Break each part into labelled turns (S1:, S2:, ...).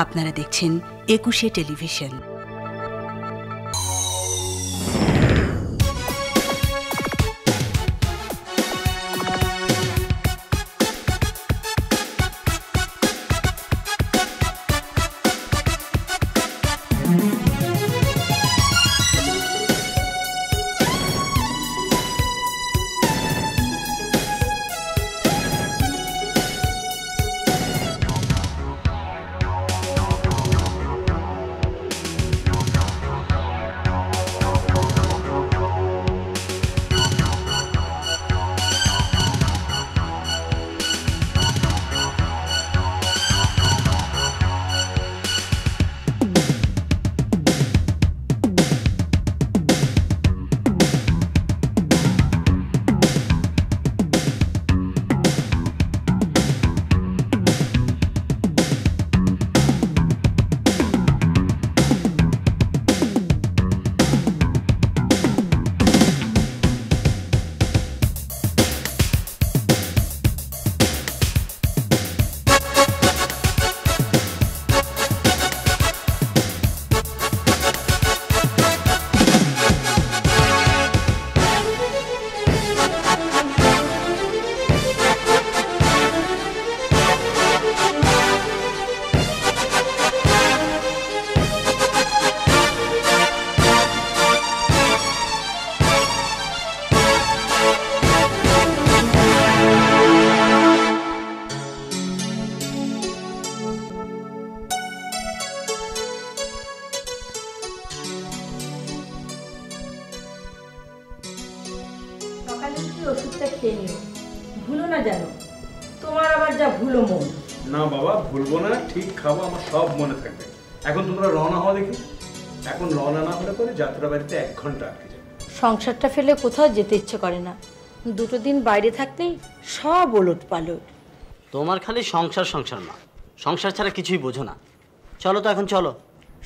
S1: আপনারা দেখছেন ২১শে টেলিভিশন।
S2: ওষুধটা খেয়ে নিও, ভুলো না জানো। তোমার আবার যা ভুলো মন।
S3: না বাবা, ভুলবো না, ঠিক খাবো, আমার সব মনে থাকবে। এখন তোমরা রওনা হওয়া দেখি। এখন রওনা না হলে পরে যাত্রা বাড়িতে 1 ঘন্টা আটকে যাবে।
S2: সংসারটা ফেলে কোথাও যেতে ইচ্ছে করে না, 2 দিন বাইরে থাকলেই সব ওলট পালট।
S4: তোমার খালি সংসার সংসার না, সংসার ছাড়া কিছুই বোঝো না। চলো তো এখন চলো।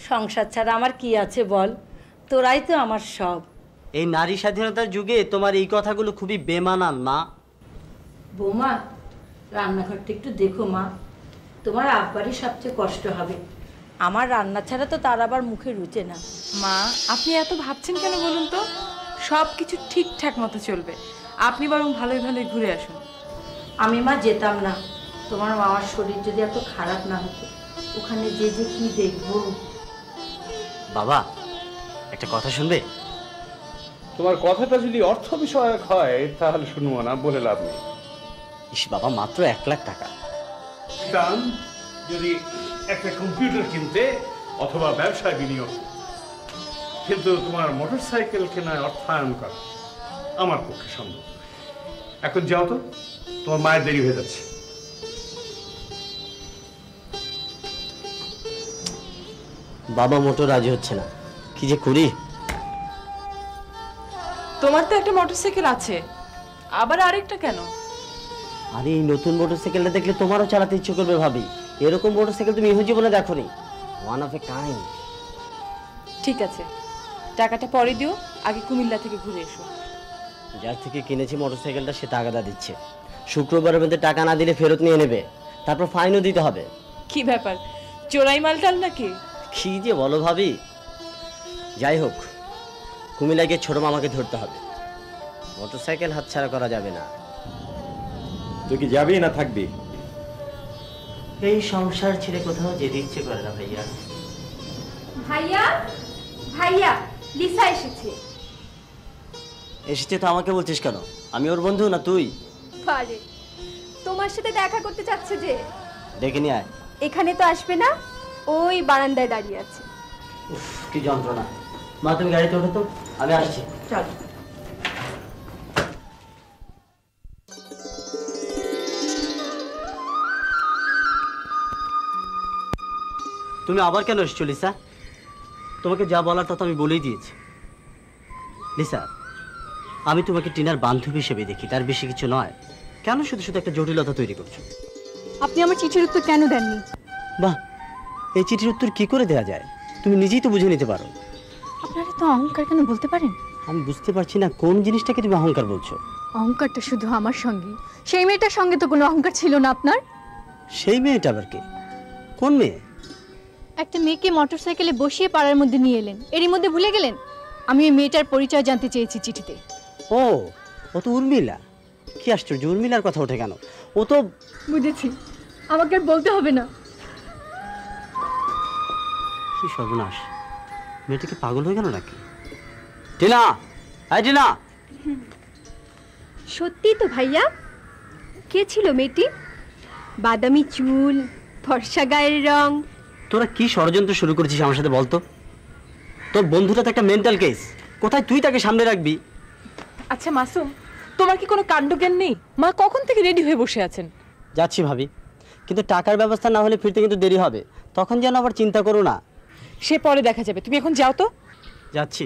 S2: সংসার ছাড়া আমার কি আছে বল, তোরাই তো আমার সব।
S4: এই নারী স্বাধীনতার যুগে তোমার এই কথাগুলো খুবই বেমানান মা।
S2: বৌমা, রান্নাঘরটা একটু দেখো মা, তোমার আব্বারই সবচেয়ে কষ্ট হবে। আমার রান্না ছাড়া তো তার আবার মুখে রুচে না।
S5: মা, আপনি এত ভাবছেন কেন বলুন তো? সব কিছু ঠিকঠাক মতো চলবে, আপনি বরং ভালোই ভালোই ঘুরে আসুন।
S2: আমি মা যেতাম না, তোমার মামার শরীর যদি এত খারাপ না হতো। ওখানে যে কি দেখবো।
S4: বাবা, একটা কথা শুনবে?
S3: তোমার কথাটা যদি অর্থ বিষয়ক হয় তাহলে শুনবো না, বলে লাভ নেই।
S4: ইস বাবা, মাত্র 1 লাখ টাকা
S3: দাম যদি একটা কম্পিউটার কিনতে অথবা ব্যবসায় বিনিয়োগ, কিন্তু তোমার মোটরসাইকেল কেনায় অর্থায়ন করা আমার পক্ষে সম্ভব। এখন যাও তো, তোমার মায়ের দেরি হয়ে যাচ্ছে।
S4: বাবা মোটর রাজি হচ্ছে না, কি যে করি।
S5: তোমার তো একটা মোটরসাইকেল আছে, আবার আরেকটা কেন?
S4: আরে এই নতুন মোটরসাইকেলটা দেখলে তোমারও চালাতে ইচ্ছে করবে ভাবি। এরকম মোটরসাইকেল তুমি ইহ জীবনে দেখোনি, ওয়ান অফ এ কাইন্ড।
S5: ঠিক আছে, টাকাটা পরে দিও, আগে কুমিল্লা থেকে ঘুরে এসো।
S4: যার থেকে কিনেছি মোটরসাইকেলটা সে টাকাটা দিচ্ছে, শুক্রবারের মধ্যে টাকা না দিলে ফেরত নিয়ে নেবে, তারপর ফাইনও দিতে হবে।
S5: কি ব্যাপার, চোরাই মালটাল নাকি?
S4: কি যে বলো ভাবি। যাই হোক, কুমিল্লায় গিয়ে ছোট মামাকে ধরতে হবে, মোটরসাইকেল হাতছাড়া করা যাবে না।
S6: তুই কি যাবি না থাকবি?
S4: এই সংসার ছেড়ে কোথাও যেতে ইচ্ছে করে না ভাইয়া।
S7: ভাইয়া, ভাইয়া, লিসা এসেছে।
S4: এসেছে তো আমাকে বলছিস কেন? আমি ওর বন্ধু না তুই?
S7: পারে, তোমার সাথে দেখা করতে চাচ্ছে যে।
S4: ডেকে নিয়ে আয়।
S7: এখানে তো আসবে না, ওই বারান্দায় দাঁড়িয়ে আছে।
S4: উফ, কি যন্ত্রণা। মা তুমি গাড়িতে ওঠো তো, আমি আসছি।
S2: চল।
S4: তুমি আবার কেন এসেছো লিসা? তোমাকে যা বলার তা তো আমি বলেই দিয়েছি। লিসা, আমি তোমাকে টিনার বান্ধবী হিসেবে দেখি, তার বেশি কিছু নয়। কেন শুধু শুধু একটা জটিলতা তৈরি করছো?
S7: আপনি আমার চিঠির উত্তর কেন দেননি?
S4: বাহ, এই চিঠির উত্তর কি করে দেওয়া যায়? তুমি নিজেই তো বুঝে নিতে পারো।
S7: আপনারা তো অহংকার কেন বলতে পারেন?
S4: আমি বুঝতে পারছি না কোন জিনিসটাকে তুমি অহংকার বলছো।
S7: অহংকারটা শুধু আমার সঙ্গে, সেই মেয়েটার সঙ্গে তো কোনো অহংকার ছিল না আপনার।
S4: সেই মেয়েটা আবার কে? কোন মেয়ে?
S7: একটা মেয়েকে মোটরসাইকেলে বসিয়ে পাড়ার মধ্যে নিয়ে এলেন, এরই মধ্যে ভুলে গেলেন? আমি ওই মেয়েটার পরিচয় জানতে চেয়েছি চিঠিতে।
S4: ও, ও তো উর্মিলা। কি আশ্চর্য, উর্মিলার কথা ওঠে কেন? ও তো...
S7: বুঝেছি, আমাকে আর বলতে হবে না।
S4: কি সর্বনাশ, মেয়েটা কি পাগল হয়ে গেল নাকি? টিনা, এই টিনা!
S7: সত্যি তো ভাইয়া? কে ছিল মেয়েটি? বাদামি চুল, ফর্সা গায়ের রং।
S4: তোরা কি ষড়যন্ত্র শুরু করেছিস আমার সাথে বলতো? তোর বন্ধুটা তো একটা মেন্টাল কেস, কোথায় তুই তাকে সামনে রাখবি?
S5: আচ্ছা মাসুম, তোমার কি কোনো কাণ্ডজ্ঞান নেই? মা কখন থেকে রেডি হয়ে বসে আছেন।
S4: যাচ্ছি ভাবি, কিন্তু টাকার ব্যবস্থা না হলে ফিরতে কিন্তু দেরি হবে, তখন যেন আবার চিন্তা করো না।
S5: সে পরে দেখা যাবে, তুমি এখন যাও তো।
S4: যাচ্ছি।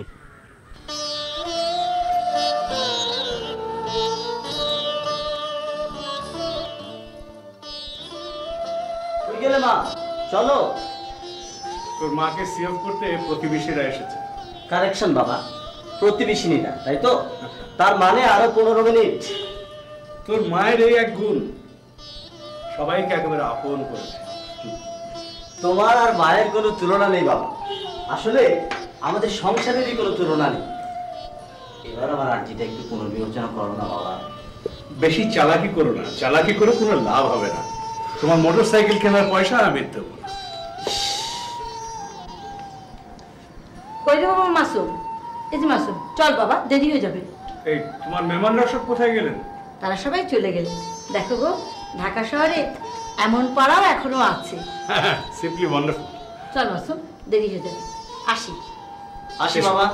S4: তুই গেলে মা, চলো।
S3: তোর মাকে সেভ করতে প্রতিবেশীরা এসেছে।
S4: কারেকশন বাবা, প্রতিবেশিনী না, তাই তো? তার মানে আরো 15 মিনিট।
S3: তোর মায়ের এই এক গুণ সবাইকে একেবারে আপন করে দেয়।
S4: তোমার আর মায়ের কোনো তুলনা নেই বাবা, আসলে আমাদের সংসারেরই কোনো তুলনা নেই। এবার আমার আর্জিটা একটু পুনর্বিবেচনা করো না বাবা।
S3: বেশি চালাকি করো না, চালাকি করে কোনো লাভ হবে না। তোমার মোটরসাইকেল কেনার পয়সা আমি দেবো না।
S2: কই রে বাবা মাসুম? এই যে মাসুম, চল বাবা, দেরি হয়ে যাবে।
S3: এই তোমার মেহমানরা সব কোথায় গেলেন?
S2: তারা সবাই চলে গেলেন। দেখো গো, ঢাকা শহরে এমন পাড়াও এখনো আছে।
S3: Simply wonderful.
S2: চল মাসুম, দেরি হয়ে যাবে, আসি।
S4: আসি বাবা।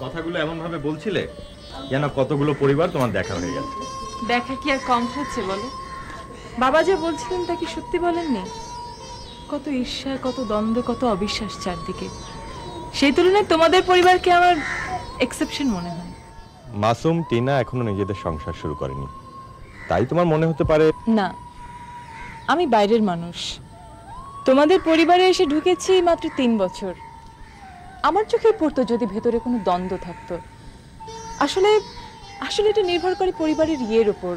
S6: কথাগুলো এমন ভাবে বলছিলে যেন কতগুলো পরিবার তোমার দেখা হয়ে গেছে।
S5: দেখা কি আর কম হচ্ছে বলো? বাবা যে বলছিলেন তা কি সত্যি বলেননি? কত ঈর্ষা, কত দ্বন্দ্ব, কত অবিশ্বাস চারদিকে। সেই তুলনায় তোমাদের পরিবারকে আমার এক্সেপশন মনে হয়।
S6: মাসুম টিনা এখনো নিজেদের সংসার শুরু করেনি, তাই তোমার মনে হতে পারে।
S5: না, আমি বাইরের মানুষ। তোমাদের পরিবারে এসে ঢুকেছি মাত্র 3 বছর। আমার চোখে পড়তো যদি ভেতরে কোনো দ্বন্দ্ব থাকতো। আসলে আসলে এটা নির্ভর করে পরিবারের ইয়ের উপর,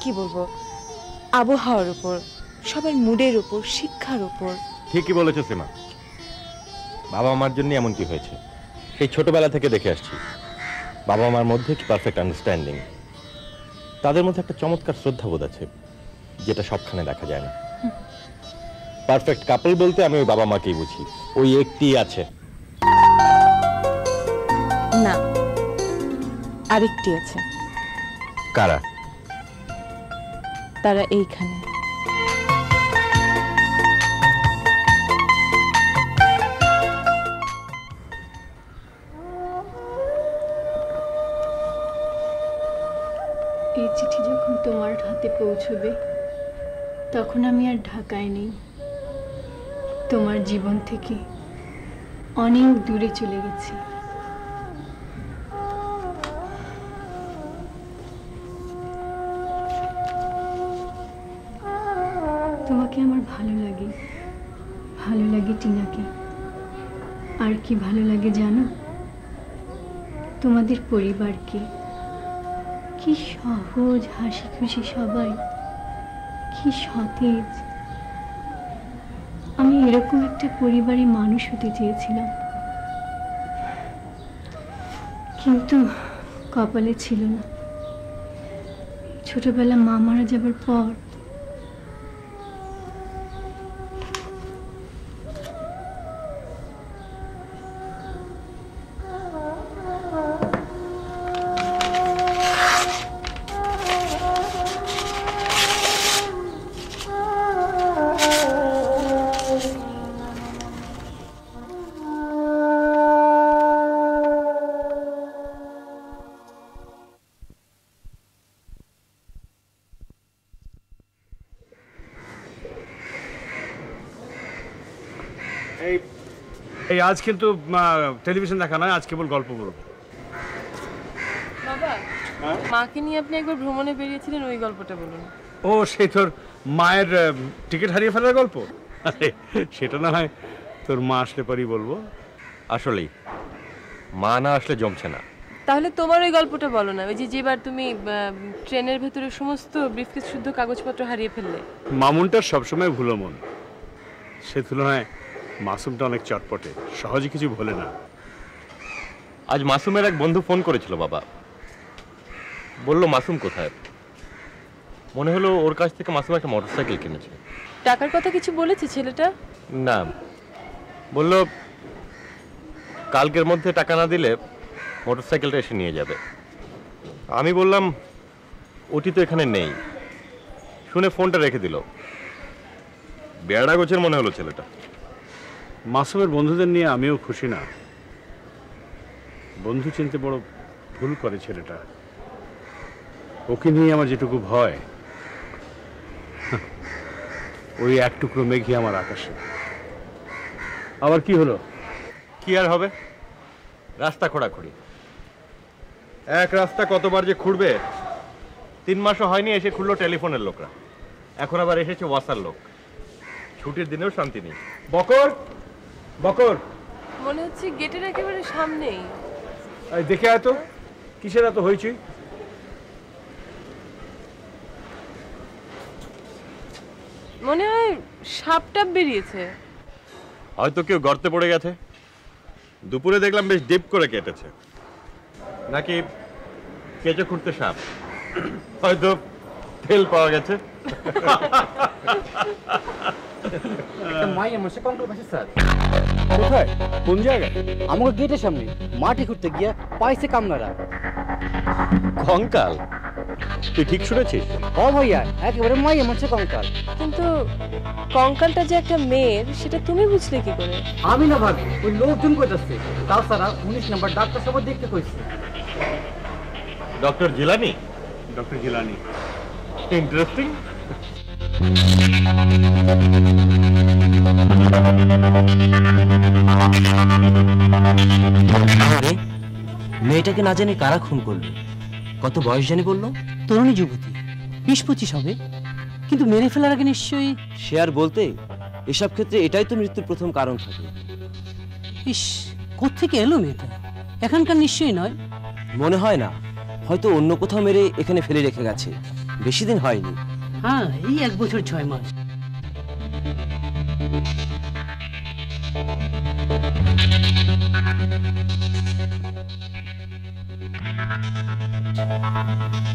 S5: কি বলবো, আবহাওয়ার উপর, সবার মুডের উপর, শিক্ষার উপর।
S6: ঠিকই বলেছো সীমা, বাবা মার জন্য এমনটি হয়েছে। সেই ছোটবেলা থেকে দেখে আসছি বাবা মার মধ্যে কি পারফেক্ট আন্ডারস্ট্যান্ডিং। তাদের মধ্যে একটা চমৎকার শ্রদ্ধাবোধ আছে, যেটা সবখানে দেখা যায় না। পারফেক্ট কাপল বলতে আমি ওই বাবা মাকেই বুঝি, ওই একটি আছে।
S5: না, আরেকটি আছে।
S6: কারা?
S5: তারা এইখানে।
S7: এই চিঠি যখন তোমার হাতে পৌঁছবে তখন আমি আর ঢাকায় নেই, তোমার জীবন থেকে অনেক দূরে চলে গেছি। তোমাকে আমার ভালো লাগে, ভালো লাগে টিনাকে। আর কি ভালো লাগে জানো? তোমাদের পরিবারকে। কি সহজ, হাসি খুশি সবাই, কি সতেজ। আমি এরকম একটা পরিবারে মানুষ হতে চেয়েছিলাম, কিন্তু কপালে ছিল না। ছোটবেলা মা মারা যাবার পর
S3: এই আজ কিন্তু টেলিভিশন দেখা নয়, আজ কেবল গল্প বলবো।
S5: বাবা, মাকে নিয়ে আপনি একবার ভ্রমণে বেরিয়েছিলেন, ওই গল্পটা বলুন।
S3: ও, সেই তোর মায়ের টিকিট হারিয়ে ফেলার গল্প? আরে সেটা না হয় তোর মা আসলে পরই বলবো।
S6: আসলেই মা না আসলে জমছে না।
S5: তাহলে তোমার ওই গল্পটা বলো না, ওই যে যেবার তুমি ট্রেনের ভেতরে সমস্ত ব্রিফকেস শুদ্ধ কাগজপত্র হারিয়ে ফেললে।
S3: মামুনটার সবসময় ভুলো মন, সে তুলনায় মাসুমটা অনেক চটপটে, সহজে কিছু ভোলে না।
S6: আজ মাসুমের এক বন্ধু ফোন করেছিল বাবা, বলল মাসুম কোথায়। মনে হলো ওর কাছ থেকে মাসুম একটা মোটরসাইকেল কিনেছে।
S5: টাকার কথা কিছু বলেছে ছেলেটা?
S6: না, বলল কালকের মধ্যে টাকা না দিলে মোটরসাইকেলটা এসে নিয়ে যাবে। আমি বললাম ওটি তো এখানে নেই। শুনে ফোনটা রেখে দিল। বেড়া গোছের মনে হলো ছেলেটা।
S3: মাসুমের বন্ধুদের নিয়ে আমিও খুশি না। বন্ধু চিনতে বড় ভুল করে ছেলেটা। ওকে নিয়ে আমার যেটুকু ভয়, ওই এক টুকরো মেঘই আমার আকাশে। আবার কি হলো?
S6: কি আর হবে, রাস্তা খোঁড়াখুড়ি। এক রাস্তা কতবার যে খুঁড়বে। 3 মাসও হয়নি এসে খুঁড়লো টেলিফোনের লোকরা, এখন আবার এসেছে ওয়াসার লোক। ছুটির দিনেও শান্তি নেই।
S3: বকর, বকর,
S5: মনে হচ্ছে গেটের একেবারে সামনেই।
S3: এই দেখে আয় তো, কিসের এত হয়েছে?
S5: মনে হয় সাপ টাপ বেরিয়েছে।
S6: হয়তো কেউ গর্তে পড়ে গেছে। দুপুরে দেখলাম বেশ ডিপ করে কেটেছে। নাকি কেঁচো খুঁড়তে সাপ, হয়তো তেল পাওয়া গেছে।
S3: কোথায়, কোন জায়গায়?
S4: আমাকে গেটের সামনে মাটি খুঁড়তে গিয়া পাইছে কামনারা।
S6: কঙ্কাল? তুই ঠিক শুনেছিস?
S4: ও ভাইয়া, একেবারে মাইয়া মনসে কঙ্কাল।
S5: কিন্তু কঙ্কালটা যে একটা মেয়ের, সেটা তুমি বুঝলে কি করে?
S4: আমি না ভাবি, ওই লোকজন কইতাছে। তাছাড়া 19 নাম্বার ডাক্তার সবাই দেখতে কইছে।
S6: Doctor Jilani?
S3: Doctor Jilani.
S6: Interesting.
S8: আরে মেয়েটাকে না জানি কারা খুন করলো? কত বয়স জানি বললো?
S4: তরুণী যুবতী, 20-25 হবে, কিন্তু মেরে ফেলার আগে নিশ্চয়ই।
S8: সে আর বলতে, এসব ক্ষেত্রে এটাই তো মৃত্যুর প্রথম কারণ থাকে।
S4: ইস, কোত্থেকে এলো মেয়েটা? এখানকার নিশ্চয়ই নয়।
S8: মনে হয় না, হয়তো অন্য কোথাও মেরে এখানে ফেলে রেখে গেছে। বেশি দিন হয়নি।
S4: হ্যাঁ, এই 1 বছর 6 মাস।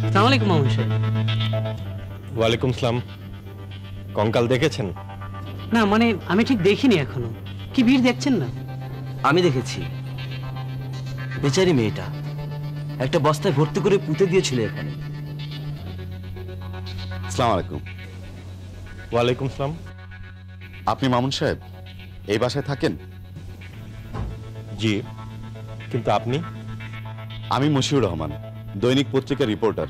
S4: আসসালামু আলাইকুম মামুন সাহেব।
S6: ওয়ালাইকুম সালাম। কঙ্কাল দেখেছেন?
S4: না, মানে আমি ঠিক দেখিনি এখনো। কি ভিড় দেখছেন না?
S8: আমি দেখেছি। বেচারি মেয়েটা একটা বস্তায় ভর্তি করে পুঁতে দিয়েছিল এখানে।
S9: আসসালামু আলাইকুম।
S6: ওয়ালাইকুম সালাম।
S9: আপনি মামুন সাহেব এই বাসায় থাকেন?
S6: জি, কিন্তু আপনি?
S9: আমি মশিউর রহমান, দৈনিক পত্রিকার রিপোর্টার।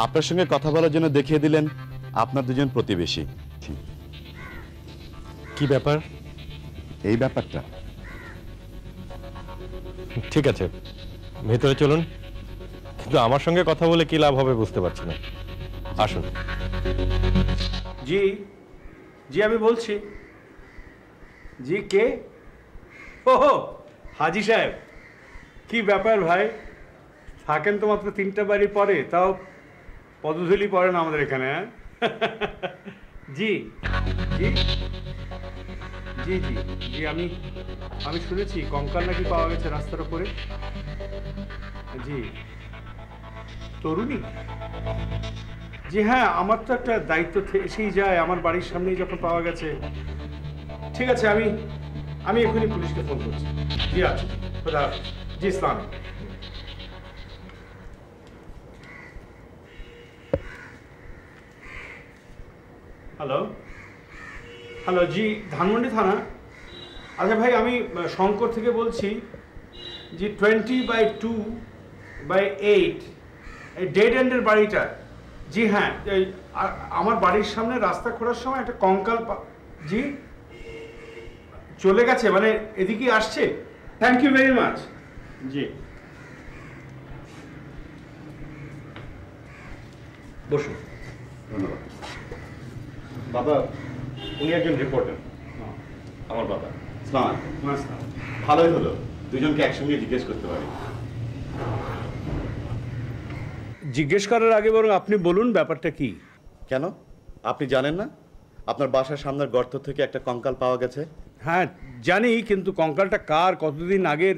S9: আপনার সঙ্গে কথা বলার জন্য দেখিয়ে দিলেন আপনার দুজন প্রতিবেশী।
S6: কি ব্যাপার?
S9: এই ব্যাপারটা।
S6: ঠিক আছে, ভেতরে চলুন। কিন্তু আমার সঙ্গে কথা বলে কি লাভ হবে বুঝতে পারছি না। আসুন।
S3: জি জি, আমি বলছি। জি, কে? ও, হাজি সাহেব। কি ব্যাপার ভাই, থাকেন তো মাত্র 3টা বাড়ি পরে, তাও পদধূলি পড়ে না আমাদের এখানে। হ্যাঁ জি জি জি জি জি, আমি শুনেছি কঙ্কাল নাকি পাওয়া গেছে রাস্তার উপরে। জি, তরুণী? জি হ্যাঁ, আমার তো একটা দায়িত্ব এসেই যায়, আমার বাড়ির সামনেই যখন পাওয়া গেছে। ঠিক আছে, আমি এখনই পুলিশকে ফোন করছি। জি আচ্ছা, খোদা হাফেজ। জি, ইসলাম। হ্যালো হ্যালো, জি ধানমন্ডি থানা। আচ্ছা ভাই, আমি শঙ্কর থেকে বলছি। জি, 20/2/8 এই ডেড এন্ডের বাড়িটা। জি হ্যাঁ, আমার বাড়ির সামনে রাস্তা খোঁড়ার সময় একটা কঙ্কাল। জি, চলে গেছে, মানে এদিকে আসছে। Thank you very much. জি বসুন।
S6: ধন্যবাদ। বাবা, উনি একজন রিপোর্টার, আমার বাবা। ভালোই হলো, দুজনকে একসঙ্গে জিজ্ঞেস করতে পারি।
S3: জিজ্ঞেস করার আগে বরং আপনি বলুন ব্যাপারটা কি।
S9: কেন, আপনি জানেন না আপনার বাসার সামনের গর্ত থেকে একটা কঙ্কাল পাওয়া গেছে?
S3: হ্যাঁ জানি, কিন্তু কঙ্কালটা কার, কতদিন আগের,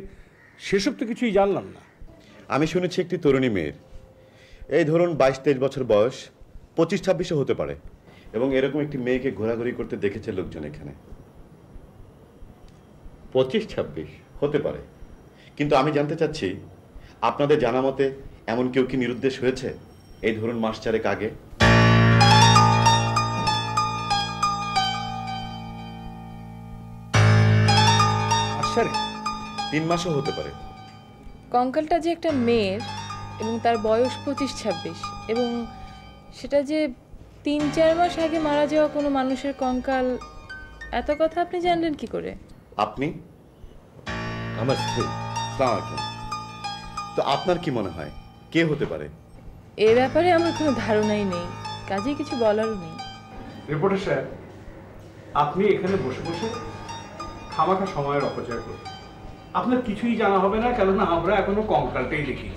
S3: সেসব তো কিছুই জানলাম না।
S9: আমি শুনেছি একটি তরুণী মেয়ের, এই ধরুন 22-23 বছর বয়স, 25-26 হতে পারে, এবং এরকম একটি মেয়েকে ঘোরাঘুরি করতে দেখেছে লোকজন এখানে।
S6: 25-26
S9: হতে পারে, কিন্তু আমি জানতে চাচ্ছি আপনাদের জানা মতে এমন কেউ কি নিরুদ্দেশ হয়েছে এই ধরুন মাস চারেক আগে?
S3: আশ্চর্য,
S9: 3 মাসও হতে পারে।
S5: কঙ্কালটা যে একটা মেয়ের এবং তার বয়স 25-26 এবং সেটা যে 3-4 মাস আগে মারা যাওয়া কোনো মানুষের কঙ্কাল, এত কথা আপনি জানলেন কি করে?
S9: আপনি?
S6: আমার স্ত্রী।
S9: আসসালামু আলাইকুম। তো আপনার কি মনে হয় কে হতে পারে?
S5: এ ব্যাপারে আমার কোনো ধারণাই নেই, কাজেই কিছু বলারও নেই।
S3: রিপোর্টার সাহেব, আপনি এখানে বসে বসে খামাখা সময়ের অপচয় করুন। আপনার কিছুই জানা হবে না, কেননা আমরা এখনো কঙ্কালটাই দেখি।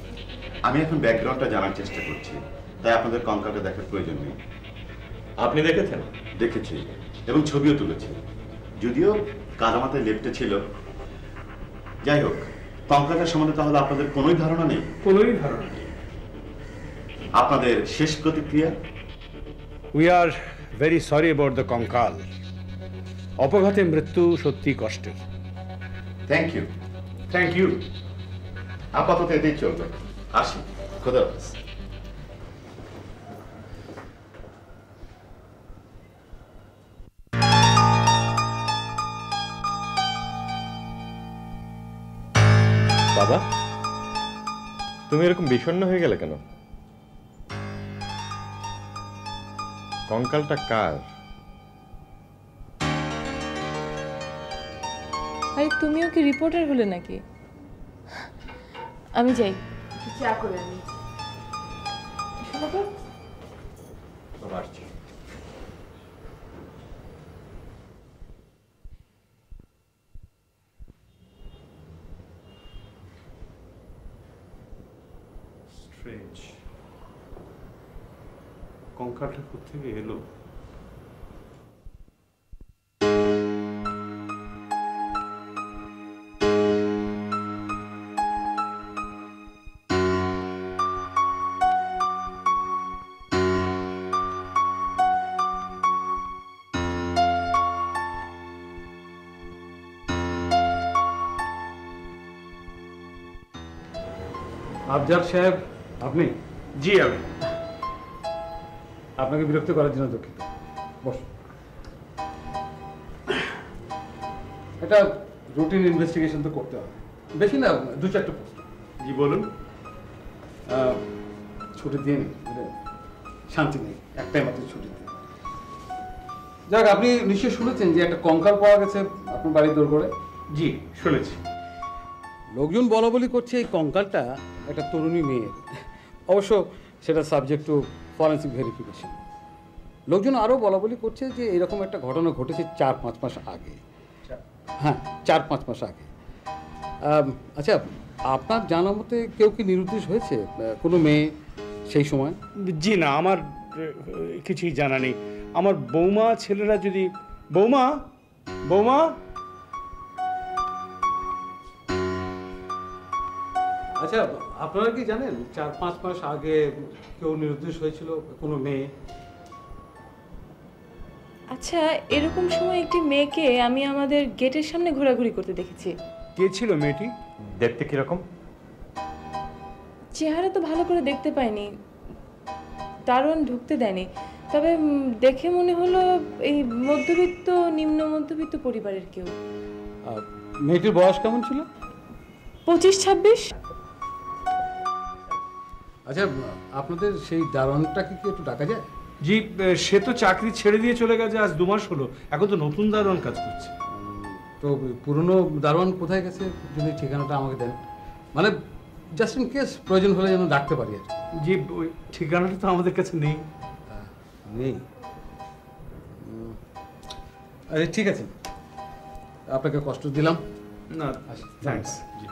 S9: আমি এখন ব্যাকগ্রাউন্ডটা জানার চেষ্টা করছি, তাই আপনাদের কঙ্কালটা দেখার প্রয়োজন নেই।
S6: আপনি দেখেছেন?
S9: দেখেছি এবং ছবিও তুলেছি, যদিও কাদামাথায় লেপটে ছিল। যাই হোক, কঙ্কালটার সম্বন্ধে তাহলে আপনাদের কোনোই ধারণা নেই?
S3: কোনোই ধারণা নেই।
S9: আপনাদের শেষ প্রতিক্রিয়া?
S3: We are very sorry about the kankal. অপঘাতে মৃত্যু সত্যি কষ্টের।
S9: Thank you.
S3: Thank you.
S9: আপাতত এতেই চলবে, আসি, খোদা হাফেজ।
S6: বাবা, তুমি এরকম বিষণ্ণ হয়ে গেলে কেন? কঙ্কালটা কার?
S5: আরে তুমিও কি রিপোর্টার হলে নাকি? আমি যাই, চা করে আনি।
S6: বাবা আসছি।
S3: স্ট্রেঞ্জ, কঙ্কালটা কোথেকে এলো?
S10: আফজাল সাহেব, আপনি?
S3: জি আমি।
S10: আপনাকে বিরক্ত করার জন্য দুঃখিত, বসুন। এটা রুটিন ইনভেস্টিগেশন তো করতে হবে, বেশি না, 2-4টা প্রশ্ন।
S3: জি বলুন।
S10: ছুটি দিয়ে নিন, শান্তি নেই, একটাই মাত্র ছুটি দিন। যাক, আপনি নিশ্চয়ই শুনেছেন যে একটা কঙ্কাল পাওয়া গেছে আপনার বাড়ির দৌড় করে?
S3: জি শুনেছি।
S10: লোকজন বলা বলি করছে এই কঙ্কালটা একটা তরুণী মেয়ের, অবশ্য সেটা সাবজেক্ট টু ফরেন্সিক ভেরিফিকেশন। লোকজন আরও বলা বলি করছে যে এরকম একটা ঘটনা ঘটেছে 4-5 মাস আগে। হ্যাঁ, 4-5 মাস আগে। আচ্ছা, আপনার জানা মতে কেউ কি নিরুদ্দেশ হয়েছে, কোনো মেয়ে সেই সময়?
S3: জি না, আমার কিছুই জানা নেই। আমার বৌমা ছেলেরা যদি... বৌমা, বৌমা।
S10: আচ্ছা, আপনারা কি জানেন 4-5 মাস আগে কেউ নিরুদ্দেশ হয়েছিল, কোনো মেয়ে?
S5: আচ্ছা, এরকম সময় একটি মেয়েকে আমি আমাদের গেটের সামনে ঘোরাঘুরি করতে দেখেছি।
S3: কে ছিল মেয়েটি?
S6: দেখতে কিরকম?
S5: চেহারা তো ভালো করে দেখতে পাইনি, দারোয়ান ঢুকতে দেয়নি, তবে দেখে মনে হলো এই মধ্যবিত্ত, নিম্ন মধ্যবিত্ত পরিবারের কেউ।
S10: মেয়েটির বয়স কেমন ছিল?
S5: 25-26।
S10: আচ্ছা, আপনাদের সেই দারোয়ানটাকে কি একটু ডাকা যায়?
S3: জি, সে তো চাকরি ছেড়ে দিয়ে চলে গেছে, আজ 2 মাস হলো। এখন তো নতুন দারোয়ান কাজ করছে।
S10: তো পুরনো দারোয়ান কোথায় গেছে, যদি ঠিকানাটা আমাকে দেন, মানে জাস্ট ইন কেস প্রয়োজন হলে যেন ডাকতে পারি আর কি।
S3: জি, ওই ঠিকানাটা তো আমাদের কাছে নেই।
S10: নেই? আরে ঠিক আছে, আপনাকে কষ্ট দিলাম।
S3: না, থ্যাঙ্কস। জি।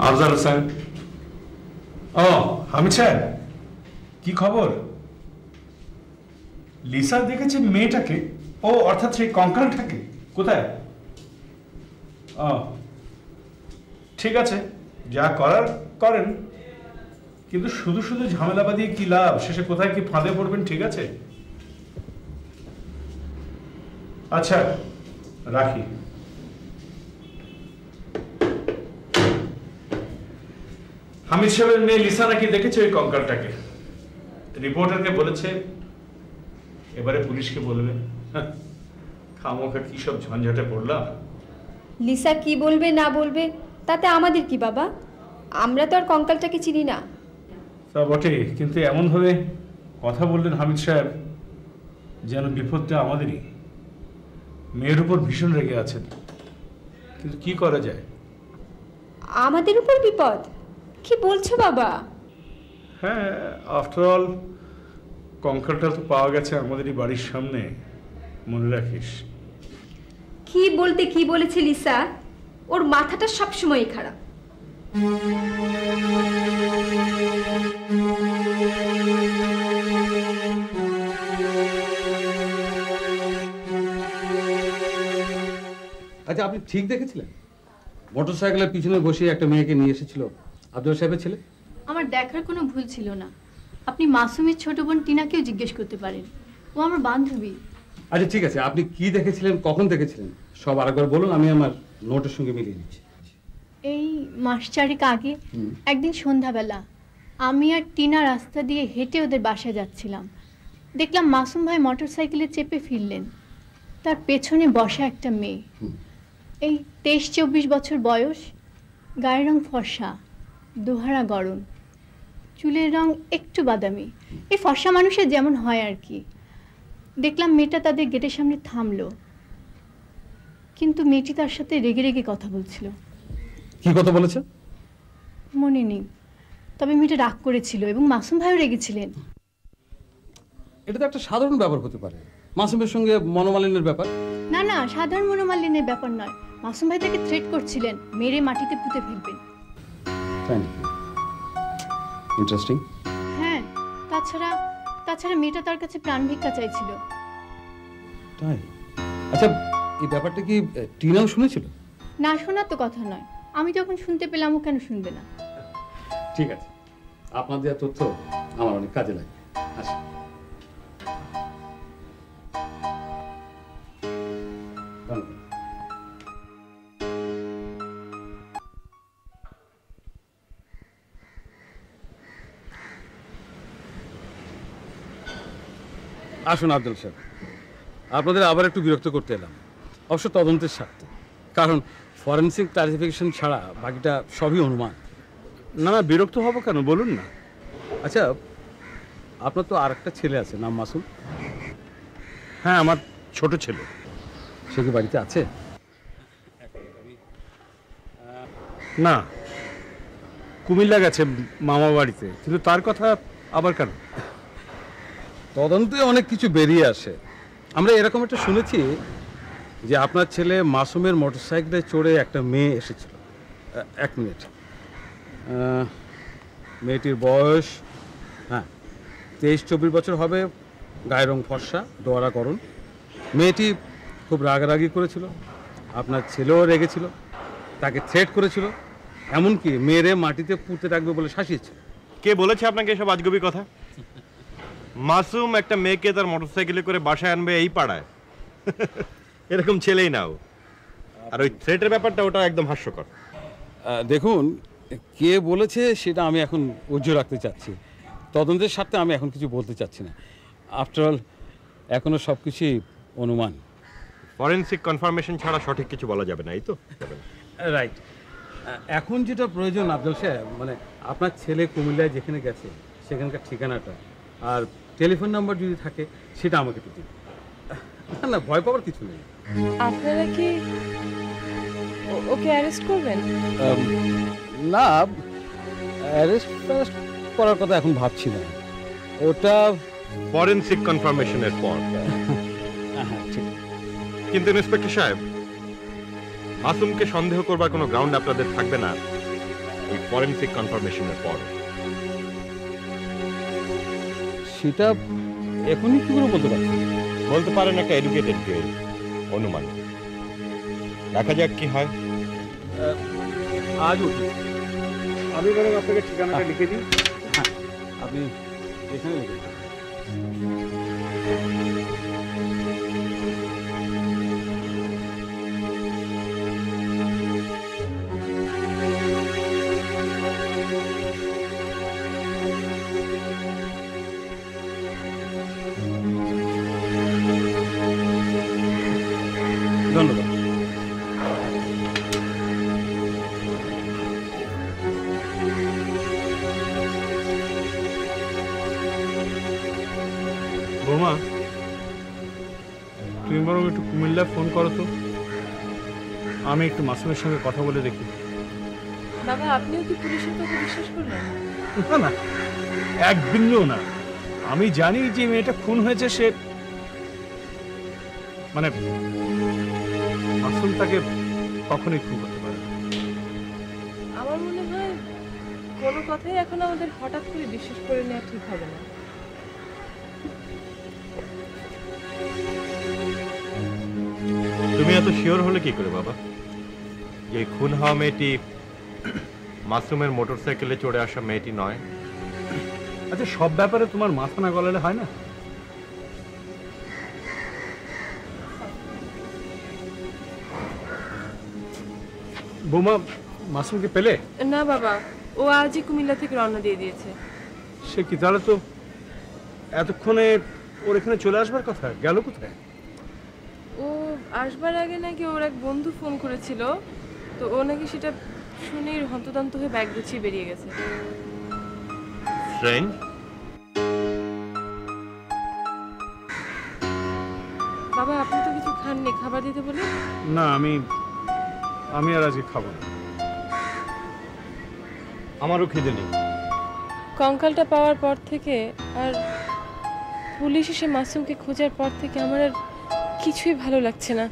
S3: আফজাল হোসেন। ও হামিদ সাহেব, কি খবর? লিসা দেখেছে মেয়েটাকে? ও অর্থাৎ সেই কঙ্কালটাকে? কোথায়? ও ঠিক আছে, যা করার করেন, কিন্তু শুধু শুধু ঝামেলা বাঁধিয়ে কি লাভ? শেষে কোথায় কি ফাঁদে পড়বেন। ঠিক আছে, আচ্ছা রাখি। হামিদ সাহেবের মেয়ে লিসা নাকি দেখেছে ওই কঙ্কালটাকে। রিপোর্টারকে বলেছে, এবারে পুলিশকে বলবে। খামোখা কি সব ঝঞ্ঝাটে পড়লাম।
S11: লিসা কি বলবে না বলবে তাতে আমাদের কি বাবা? আমরা তো আর কঙ্কালটাকে চিনি না।
S3: তা বটে, কিন্তু এমন ভাবে কথা বললেন হামিদ সাহেব যেন বিপদটা আমাদেরই। মেয়ের উপর ভীষণ রেগে আছেন, কিন্তু কি করা যায়?
S11: আমাদের উপর বিপদ? কি বলছো বাবা?
S3: হ্যাঁ, আফটার অল কঙ্কালটা তো পাওয়া গেছে আমাদেরই বাড়ির সামনে, মনে রাখিস।
S11: কি বলতে কি বলেছে লিসা? ওর মাথাটা সবসময়ই খারাপ।
S10: আচ্ছা, আপনি ঠিক দেখেছিলেন? মোটরসাইকেলের পিছনে বসিয়ে একটা মেয়েকে নিয়ে এসেছিল আব্দুল সাহেবের ছেলে।
S7: আমার দেখার কোনো ভুল ছিল না। আপনি মাসুমের ছোট বোন টিনাকেও জিজ্ঞেস করতে পারেন, ও আমার বান্ধবী।
S10: আচ্ছা ঠিক আছে, আপনি কি দেখেছিলেন, কখন দেখেছিলেন, সব আরেকবার বলুন, আমি আমার নোটের সঙ্গে মিলিয়ে নিচ্ছি।
S7: এই মাস চারেক আগে একদিন সন্ধ্যাবেলা আমি আর টিনা রাস্তা দিয়ে হেঁটে ওদের বাসায় যাচ্ছিলাম। দেখলাম মাসুম ভাই মোটরসাইকেলে চেপে ফিরলেন, তার পেছনে বসা একটা মেয়ে, এই 23-24 বছর বয়স, গায়ের রং ফর্সা, দোহারা গরম, চুলের রং একটু বাদামি, এই ফর্সা মানুষের যেমন হয় আর কি। দেখলাম মেয়েটা তাদের গেটের সামনে থামলো, কিন্তু মেয়েটি তার সাথে রেগে রেগে কথা বলছিল।
S10: কি কথা বলেছে
S7: মনে নেই, তবে মেয়েটা রাগ করেছিল এবং মাসুম ভাইও রেগেছিলেন।
S10: এটা তো একটা সাধারণ ব্যাপার হতে পারে, মাসুমের সঙ্গে মনোমালিন্যের ব্যাপার।
S7: না না, সাধারণ মনোমালিন্যের ব্যাপার নয়। মাসুম ভাই তাকে থ্রেট করছিলেন, মেরে মাটিতে পুঁতে ফেলবেন।
S10: ইন্টারেস্টিং।
S7: হ্যাঁ, তাছাড়া মেয়েটা তার কাছে প্রাণ ভিক্ষা চাইছিল।
S10: তাই? আচ্ছা, এই ব্যাপারটা কি টিনাও শুনেছিল?
S7: না শোনার তো কথা নয়, আমি যখন শুনতে পেলাম ও কেন শুনবে না?
S10: ঠিক আছে, আপনার দেওয়া তথ্য আমার অনেক কাজে লাগে। আসি। আসুন আব্দুল সাহেব, আপনাদের আবার একটু বিরক্ত করতে এলাম, অবশ্য তদন্তের স্বার্থে, কারণ ফরেনসিক ক্লারিফিকেশন ছাড়া বাকিটা সবই অনুমান।
S3: না না, বিরক্ত হব কেন, বলুন না।
S10: আচ্ছা, আপনার তো আর একটা ছেলে আছে, নাম মাসুম।
S3: হ্যাঁ, আমার ছোট ছেলে।
S10: সে কি বাড়িতে আছে?
S3: না, কুমিল্লা গেছে মামা বাড়িতে, কিন্তু তার কথা আবার কেন?
S10: তদন্তে অনেক কিছু বেরিয়ে আসে। আমরা এরকম একটা শুনেছি যে আপনার ছেলে মাসুমের মোটরসাইকেলে চড়ে একটা মেয়ে এসেছিল। এক মিনিট, মেয়েটির বয়স 23-24 বছর হবে, গায়ের রং ফর্সা, দোয়ারা গরম। মেয়েটি খুব রাগারাগি করেছিল, আপনার ছেলেও রেগেছিল, তাকে থ্রেট করেছিল, এমনকি মেয়েরে মাটিতে পুঁতে রাখবে বলে শাসিয়েছিল।
S6: কে বলেছে আপনাকে এসব আজগুবি কথা? মাসুম একটা মেয়েকে তার মোটরসাইকেলে করে বাসায় আনবে এই পাড়ায়? এরকম ছেলেই নাও। আর ওই থ্রেটের ব্যাপারটা, ওটা একদম হাস্যকর।
S10: দেখুন, কে বলেছে সেটা আমি এখন উজ্জ্বল রাখতে চাচ্ছি, তদন্তের স্বার্থে আমি এখন কিছু বলতে চাচ্ছি না। আফটার অল এখনো সব কিছুই অনুমান।
S6: ফরেনসিক কনফার্মেশন ছাড়া সঠিক কিছু বলা যাবে না, এই তো?
S10: রাইট। এখন যেটা প্রয়োজন আফজল সাহেব, মানে আপনার ছেলে কুমিল্লায় যেখানে গেছে সেখানকার ঠিকানাটা আর টেলিফোন নাম্বার যদি থাকে সেটা আমাকে একটু দিন। না, ভয় পাওয়ার কিছু নেই।
S5: আপনারা কি ওকে অ্যারেস্ট করবেন?
S10: না, অ্যারেস্ট করার কথা এখন ভাবছি না, ওটা
S6: ফরেনসিক কনফার্মেশনের পর।
S10: হ্যাঁ ঠিক।
S6: কিন্তু ইন্সপেক্টর সাহেব, মাসুমকে সন্দেহ করবার কোনো গ্রাউন্ড আপনাদের থাকবে না ওই ফরেনসিক কনফার্মেশনের পর।
S10: সেটা এখনই কি করে বলতে পারছি?
S6: বলতে পারেন একটা এডুকেটেড গেজ, অনুমান। দেখা যাক কি হয়।
S10: আজ উঠি,
S3: আমি বরং আপনাকে ঠিকানাটা লিখে দিই।
S10: হ্যাঁ, আপনি এখানে লিখে দিন। ধন্যবাদ।
S3: বৌমা, তুমি বরং একটু কুমিল্লায় ফোন করো তো, আমি একটু মাসুমের সঙ্গে কথা বলে দেখি।
S5: বাবা, আপনিও কি পুলিশের কথা বিশ্বাস করলেন?
S3: না না, এক বিন্দুও না। আমি জানি যে মেয়েটা খুন হয়েছে, সে মানে মাসুম তাকে কখনোই খুন করতে পারে না।
S5: আমার মনে হয় কোনো কথাই এখন আমাদের হঠাৎ করে বিশ্বাস করে নেওয়া ঠিক হবে না।
S6: তুমি এত শিওর হলে কি করে বাবা যে খুন হওয়া মেয়েটি মাসুমের মোটরসাইকেলে চড়ে আসা মেয়েটি নয়?
S3: আচ্ছা, সব ব্যাপারে তোমার মাথা না গলালে হয় না। বৌমা, মাসুমকে পেলে?
S5: না বাবা, ও আজই কুমিল্লা থেকে রওনা দিয়ে দিয়েছে।
S3: সে কি, তাহলে তো এতক্ষণে ওর এখানে চলে আসবার কথা, গেল কোথায়?
S5: ও আসবার আগে নাকি ওর এক বন্ধু ফোন করেছিল, তো ও নাকি সেটা শুনে হন্তদন্ত হয়ে ব্যাগ গুছিয়ে বেরিয়ে গেছে।
S6: ফ্রেন্ড,
S5: বাবা, আপনি তো কিছু খাননি, খাবার দিতে বলে?
S3: না, আমি আর আজকে খাবো না।
S6: আমারও খিদে নেই।
S5: কঙ্কালটা পাওয়ার পর থেকে আর পুলিশ এসে মাসুমকে খোঁজার পর থেকে আমার আর কিছুই ভালো লাগছে না।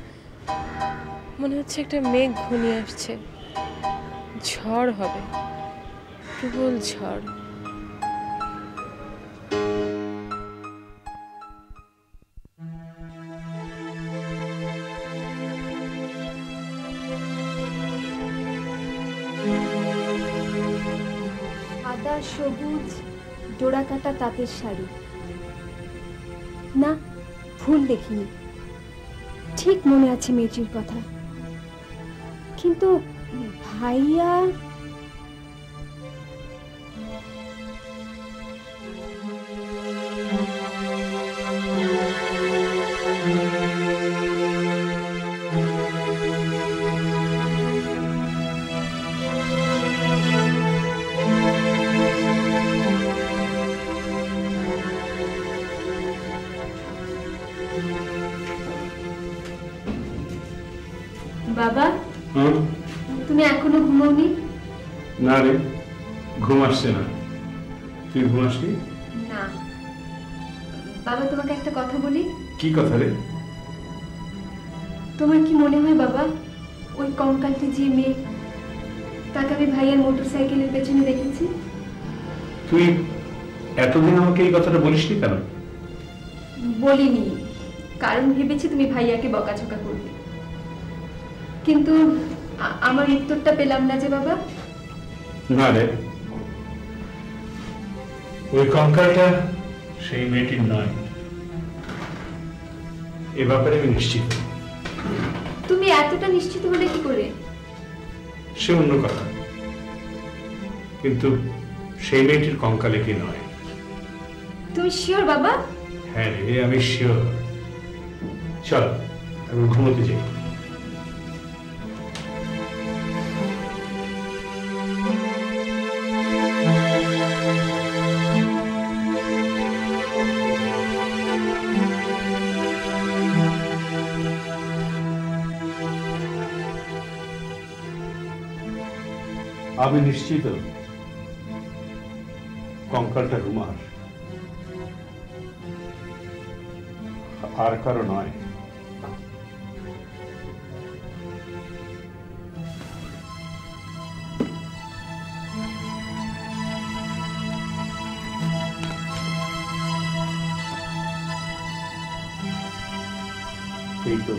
S5: মনে হচ্ছে একটা মেঘ ঘনিয়ে আসছে, ঝড় হবে, প্রবল ঝড়।
S11: সাদা সবুজ ডোরাকাটা তাঁতের শাড়ি। না, ভুল দেখিনি, ঠিক মনে আছে মেয়েটির কথা। কিন্তু ভাইয়া বাবা, তুমি এখনো ঘুমোওনি?
S3: না রে, ঘুম আসছে না। তুই ঘুম আসলি?
S11: না বাবা, তোমাকে একটা কথা বলি।
S3: কি কথা রে?
S11: তোমার কি মনে হয় বাবা, ওই কঙ্কালটি যে মেয়ে, তাকে আমি ভাইয়ার মোটরসাইকেলের পেছনে দেখেছি?
S3: তুই এতদিন আমাকে এই কথাটা বলিসনি কেন?
S11: বলিনি, কারণ ভেবেছি তুমি ভাইয়াকে বকাঝকা করবে। কিন্তু আমার উত্তরটা পেলাম না যে বাবা।
S3: না রে, ওই কঙ্কালটা সেই মেয়েটির নয়, এ ব্যাপারে আমি নিশ্চিত।
S11: তুমি এতটা নিশ্চিত হলে কি করে?
S3: সে অন্য কথা, কিন্তু সেই মেয়েটির কঙ্কালে কি নয়।
S11: তুমি শিওর বাবা?
S3: হ্যাঁ রে, আমি শিওর। চল এখন ঘুমোতে যাই। আমি নিশ্চিত কঙ্কালটা রুমার, আর কারো নয়। এই তো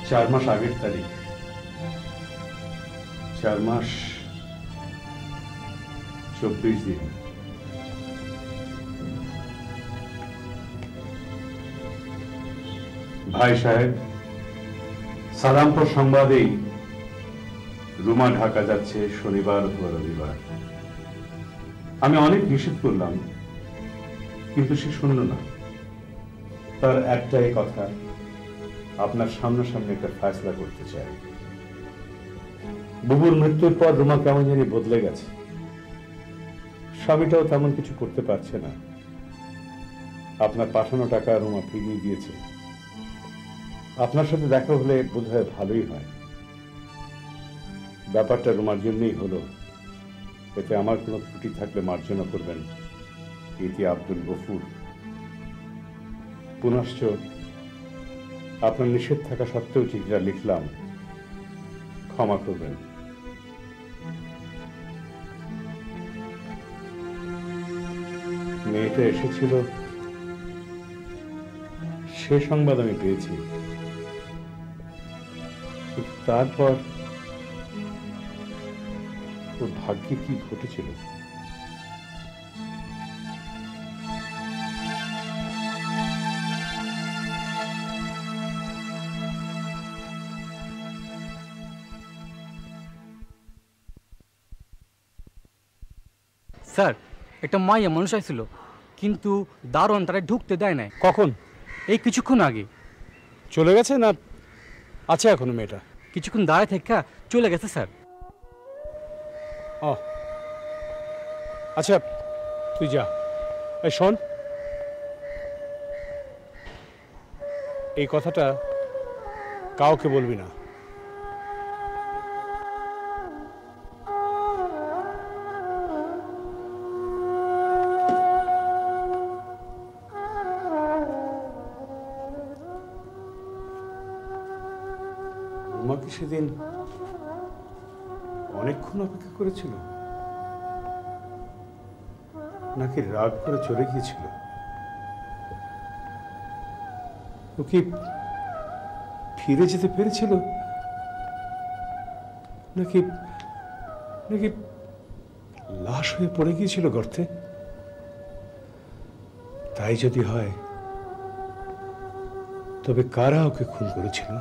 S3: 4 মাস আগের তারিখ, 4 মাস 24 দিন। ভাই সাহেব, সালামপুর সংবাদেই রুমা ঢাকা যাচ্ছে শনিবার অথবা রবিবার। আমি অনেক নিষেধ করলাম, কিন্তু সে শুনল না। তার একটাই কথা, আপনার সামনাসামনি একটা ফয়সলা করতে চাই। বুবুর মৃত্যুর পর রুমা কেমন জানি বদলে গেছে। স্বামীটাও তেমন কিছু করতে পারছে না। আপনার পাঠানো টাকা রুমা ফিরিয়ে দিয়েছে। আপনার সাথে দেখা হলে বোধহয় ভালোই হয়। ব্যাপারটা রুমার জন্যই হলো, এতে আমার কোনো ত্রুটি থাকলে মার্জনা করবেন। ইতি আব্দুল গফুর। পুনশ্চ আপনার নিষেধ থাকা সত্ত্বেও চিঠিটা লিখলাম, ক্ষমা করবেন। মেয়েটা এসেছিল, সে সংবাদ আমি পেয়েছি, তারপর ওর ভাগ্যে কি ঘটেছিল।
S12: স্যার, একটা মাইয়া মানুষ আসছিল, কিন্তু দারোয়ান তারা ঢুকতে দেয় নাই।
S3: কখন?
S12: এই কিছুক্ষণ আগে।
S3: চলে গেছে না আছে এখনো মেয়েটা?
S12: কিছুক্ষণ দাঁড়ায় থেকে চলে গেছে স্যার।
S3: ও আচ্ছা, তুই যা। এই শোন, এই কথাটা কাউকে বলবি না। রুমা কি সেদিন অনেকক্ষণ অপেক্ষা করেছিল, নাকি রাগ করে চলে গিয়েছিল? ও কি ফিরে যেতে পেরেছিল, নাকি নাকি লাশ হয়ে পড়ে গিয়েছিল গর্তে? তাই যদি হয়, তবে কারা ওকে খুন করেছিল?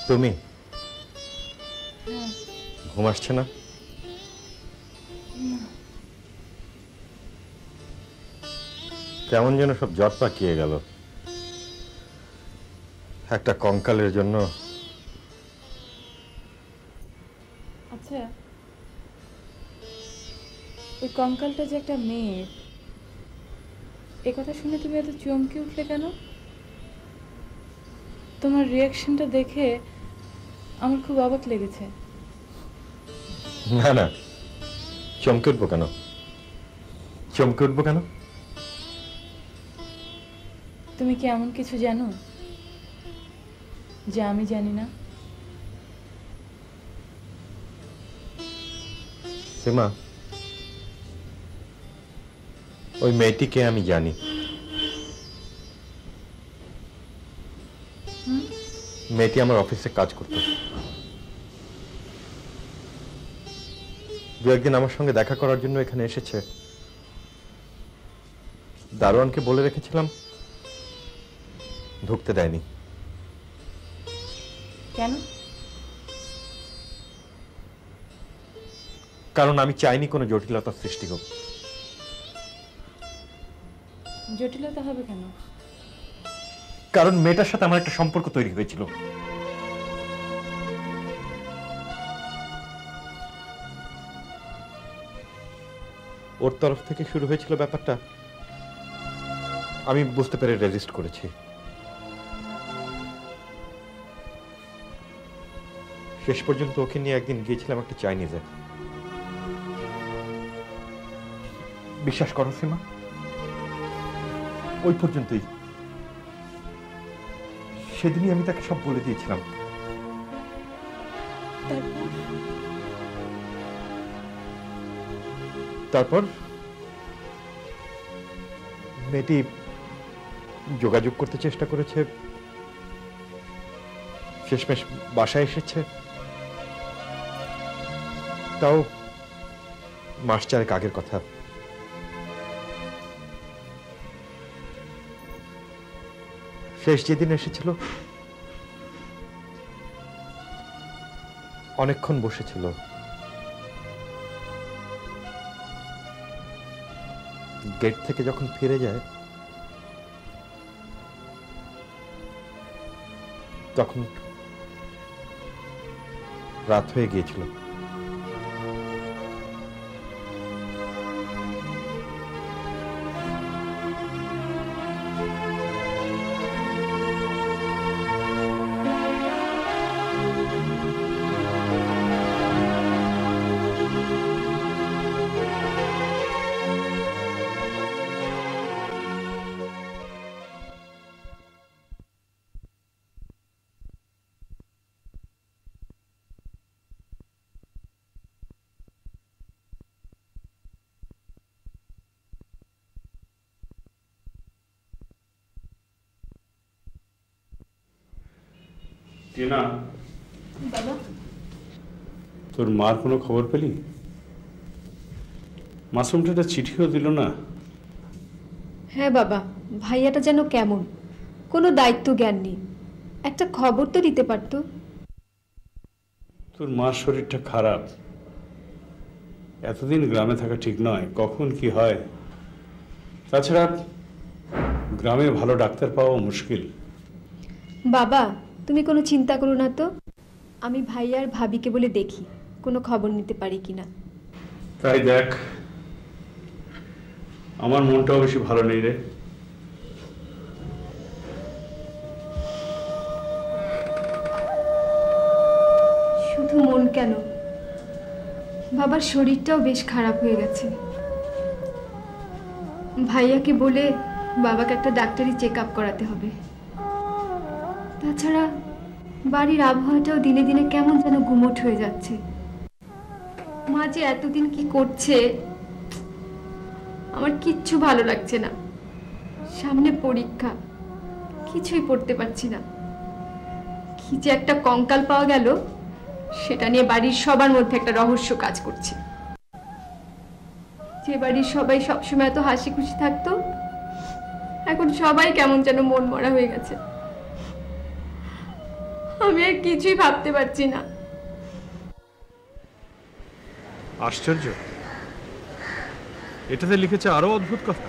S6: তুমি ঘুম আসছে না? কেমন যেন সব জট পাকিয়ে গেল একটা কঙ্কালের জন্য।
S5: আচ্ছা, ওই কঙ্কালটা যে একটা মেয়ে, এ কথা শুনে তুমি এত চমকে উঠলে কেন? তোমার রিয়াকশনটা দেখে আমার খুব অবাক লেগেছে।
S6: না না, চমকে উঠবো কেন? চমকে উঠবো কেন?
S5: তুমি কি এমন কিছু জানো যা আমি জানি না?
S6: সীমা, ওই মেয়েটিকে আমি জানি। মেয়েটি আমার অফিসে কাজ করত। দু একদিন আমার সঙ্গে দেখা করার জন্য এখানে এসেছে। দারোয়ানকে বলে রেখেছিলাম, ঢুকতে দেয়নি।
S5: কেন?
S6: কারণ আমি চাইনি কোনো জটিলতার সৃষ্টি হোক।
S5: জটিলতা হবে কেন?
S6: কারণ মেয়েটার সাথে আমার একটা সম্পর্ক তৈরি হয়েছিল। ওর তরফ থেকে শুরু হয়েছিল ব্যাপারটা, আমি বুঝতে পেরে রেজিস্ট করেছি। শেষ পর্যন্ত ওকে নিয়ে একদিন গিয়েছিলাম একটা চাইনিজে। বিশ্বাস করো সীমা, ওই পর্যন্তই। সেদিনই আমি তাকে সব বলে দিয়েছিলাম। তারপর মেয়েটি যোগাযোগ করতে চেষ্টা করেছে, শেষমেশ বাসায় এসেছে, তাও মাস চারেক আগের কথা। শেষ যেদিন এসেছিল অনেকক্ষণ বসেছিল। গেট থেকে যখন ফিরে যায় তখন রাত হয়ে গিয়েছিল।
S3: টিনা,
S7: বাবা,
S3: তোর মার কোনো খবর পেলি? মাসুমটা একটা চিঠিও দিল না।
S11: হ্যাঁ বাবা, ভাইয়াটা যেন কেমন, কোনো দায়িত্ব জ্ঞান নেই। একটা খবর তো দিতে পারতো।
S3: তোর মার শরীরটা খারাপ, এতদিন গ্রামে থাকা ঠিক নয়, কখন কি হয়। তাছাড়া গ্রামে ভালো ডাক্তার পাওয়া মুশকিল।
S11: বাবা, তুমি কোনো চিন্তা করো না তো, আমি ভাইয়ার ভাবিকে বলে দেখি কোনো খবর নিতে পারি কিনা।
S3: তাই দেখ, আমার মনটাও বেশি ভালো নেই রে।
S11: শুধু মন কেন, বাবার শরীরটাও বেশ খারাপ হয়ে গেছে। ভাইয়াকে বলে বাবাকে একটা ডাক্তারি চেক আপ করাতে হবে। তাছাড়া বাড়ির আবহাওয়াটাও দিনে দিনে কেমন যেন গুমোট হয়ে যাচ্ছে। মা যে এতদিন কি করছে, আমার কিচ্ছু ভালো লাগছে না। সামনে পরীক্ষা, কিছুই পড়তে পারছি না। কি যে একটা কঙ্কাল পাওয়া গেল, সেটা নিয়ে বাড়ির সবার মধ্যে একটা রহস্য কাজ করছে। যে বাড়ির সবাই সবসময় এত হাসি খুশি থাকতো, এখন সবাই কেমন যেন মন মরা হয়ে গেছে। আমি আর কিছুই ভাবতে পারছি না।
S3: আশ্চর্য, এটাতে লিখেছে আরো অদ্ভুত কথা।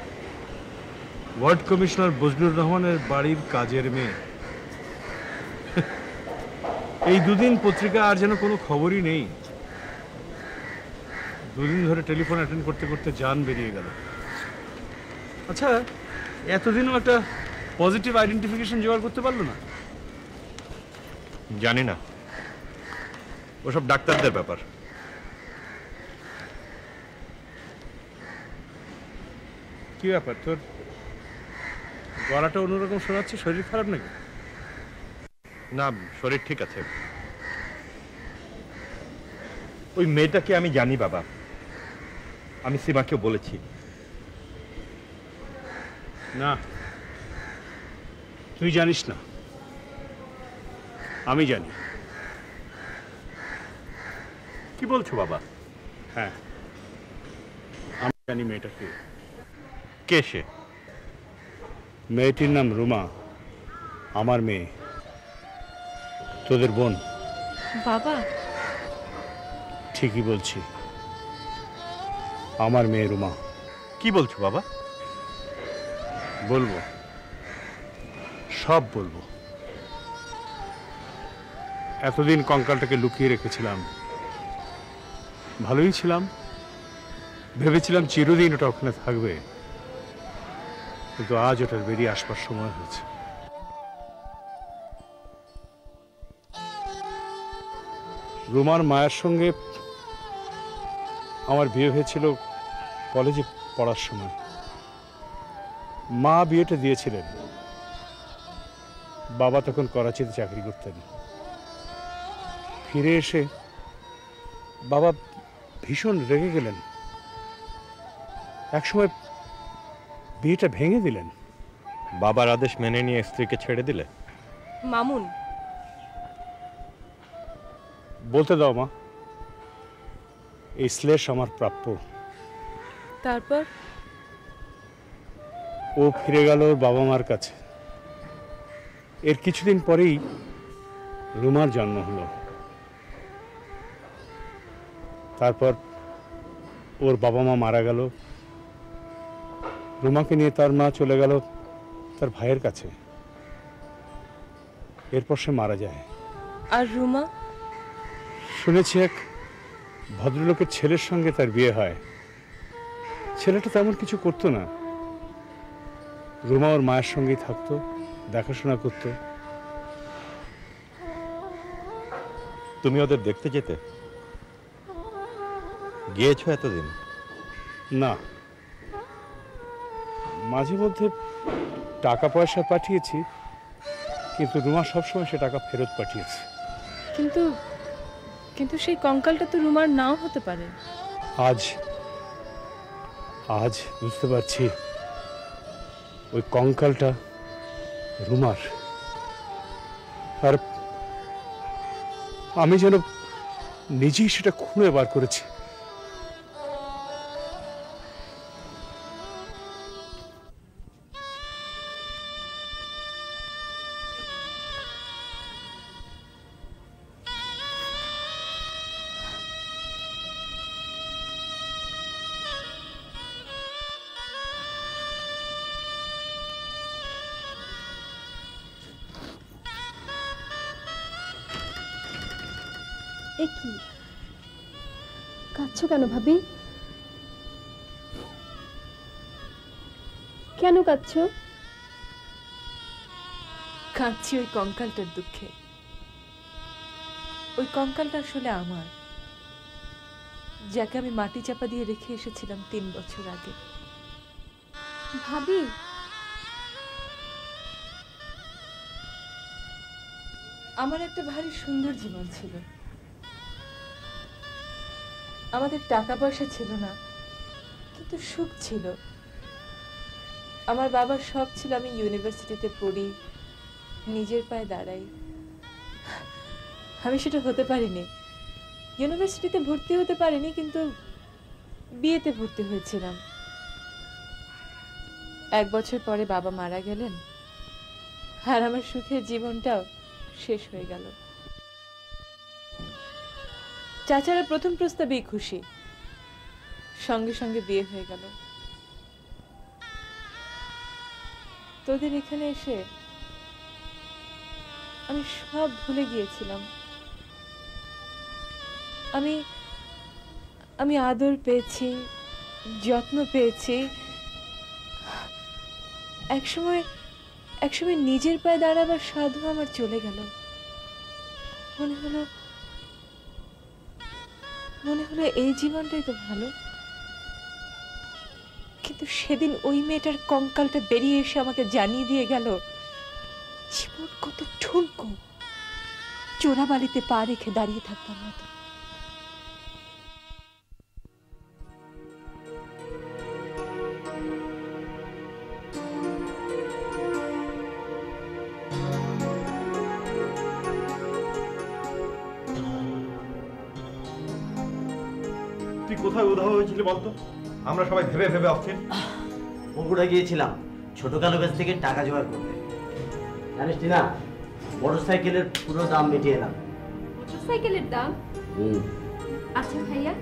S3: ওয়ার্ড কমিশনার বজলুর রহমানের বাড়ির কাজের মেয়ে। এই দুদিন পত্রিকা আর যেন কোনো খবরই নেই। দুদিন ধরে টেলিফোন অ্যাটেন্ড করতে করতে জান বেরিয়ে গেল। আচ্ছা, এতদিনও একটা পজিটিভ আইডেন্টিফিকেশন জোগাড় করতে পারলো না?
S6: জানি না, ওসব ডাক্তারদের ব্যাপার।
S3: কি ব্যাপার, তোর গলাটা অন্যরকম শোনাচ্ছে, শরীর খারাপ নাকি?
S6: না, শরীর ঠিক আছে। ওই মেয়েটাকে আমি জানি বাবা, আমি সীমাকে বলেছি।
S3: না, তুই জানিস না, আমি জানি।
S6: কি বলছো বাবা?
S3: হ্যাঁ, আমি জানি মেয়েটাকে।
S6: কে সে?
S3: মেয়েটির নাম রুমা, আমার মেয়ে, তোদের বোন।
S5: বাবা,
S3: ঠিকই বলছি, আমার মেয়ে রুমা।
S6: কি বলছো বাবা?
S3: বলবো, সব বলবো। এতদিন কঙ্কালটাকে লুকিয়ে রেখেছিলাম, ভালোই ছিলাম, ভেবেছিলাম চিরদিন ওটা ওখানে থাকবে, কিন্তু আজ ওটার বেরিয়ে আসবার সময় হয়েছে। রুমার মায়ের সঙ্গে আমার বিয়ে হয়েছিল কলেজে পড়ার সময়। মা বিয়েটা দিয়েছিলেন, বাবা তখন করাচিতে চাকরি করতেন। ফিরে এসে বাবা ভীষণ রেগে গেলেন, একসময় বিয়েটা ভেঙে দিলেন।
S6: বাবার আদেশ মেনে নিয়ে স্ত্রীকে ছেড়ে দিলে?
S5: মামুন,
S3: বলতে দাও মা, এই শ্লেষ আমার প্রাপ্য।
S5: তারপর
S3: ও ফিরে গেল ওর বাবা মার কাছে। এর কিছুদিন পরেই রুমার জন্ম হলো। তারপর ওর বাবা মা মারা গেল। রুমাকে নিয়ে তার মা চলে গেল তার ভাইয়ের কাছে। এরপর সে মারা যায়।
S5: আর রুমা?
S3: শুনেছি এক ভদ্রলোকের ছেলের সঙ্গে তার বিয়ে হয়। ছেলেটা তেমন কিছু করতো না, রুমা ওর মায়ের সঙ্গেই থাকতো, দেখাশোনা করতো।
S6: তুমি ওদের দেখতে যেতে? গিয়েছো এতদিন?
S3: না, মাঝে মধ্যে টাকা পয়সা পাঠিয়েছি, কিন্তু রুমা সবসময় সে টাকা ফেরত পাঠিয়েছে।
S5: কিন্তু কিন্তু সেই কঙ্কালটা তো রুমার নাও হতে পারে।
S3: আজ আজ বুঝতে পারছি ওই কঙ্কালটা রুমার। আর আমি যেন নিজেই সেটা খুঁড়ে বার করেছি।
S11: এ কি কাঁদছো কেন ভাবি? কেন কাঁদছো?
S5: কাঁদছি ওই কঙ্কালটার দুঃখে। ওই কঙ্কালটা আসলে আমার, যাকে আমি মাটি চাপা দিয়ে রেখে এসেছিলাম 3 বছর আগে।
S11: ভাবি,
S5: আমার একটা ভারী সুন্দর জীবন ছিল। আমাদের টাকা পয়সা ছিল না, কিন্তু সুখ ছিল। আমার বাবার শখ ছিল আমি ইউনিভার্সিটিতে পড়ি, নিজের পায়ে দাঁড়াই। আমি সেটা হতে পারিনি, ইউনিভার্সিটিতে ভর্তি হতে পারিনি, কিন্তু বিয়েতে ভর্তি হয়েছিলাম। 1 বছর পরে বাবা মারা গেলেন, আর আমার সুখের জীবনটাও শেষ হয়ে গেল। চাচারা প্রথম প্রস্তাবেই খুশি, সঙ্গে সঙ্গে বিয়ে হয়ে গেল। তোদের এখানে এসে আমি সব ভুলে গিয়েছিলাম। আমি আমি আদর পেয়েছি, যত্ন পেয়েছি। একসময় নিজের পায়ে দাঁড়াবার সাধু আমার চলে গেল। মনে হলো এই জীবনটাই তো ভালো। কিন্তু সেদিন ওই মেয়েটার কঙ্কালটা বেরিয়ে এসে আমাকে জানিয়ে দিয়ে গেল জীবন কত ঠুনকো, চোরাবালিতে পা রেখে দাঁড়িয়ে থাকবার মতো।
S6: কোথায় উধাও হয়েছিল বলতো? আমরা সবাই ভেবে ভেবে অস্থির।
S4: বগুড়া গিয়েছিলাম ছোট কালো কাছ থেকে টাকা জোগাড় করতে। জানিস না, মোটরসাইকেলের পুরো দাম মিটিয়ে এলাম।
S11: মোটরসাইকেলের দাম? আচ্ছা ভাইয়া,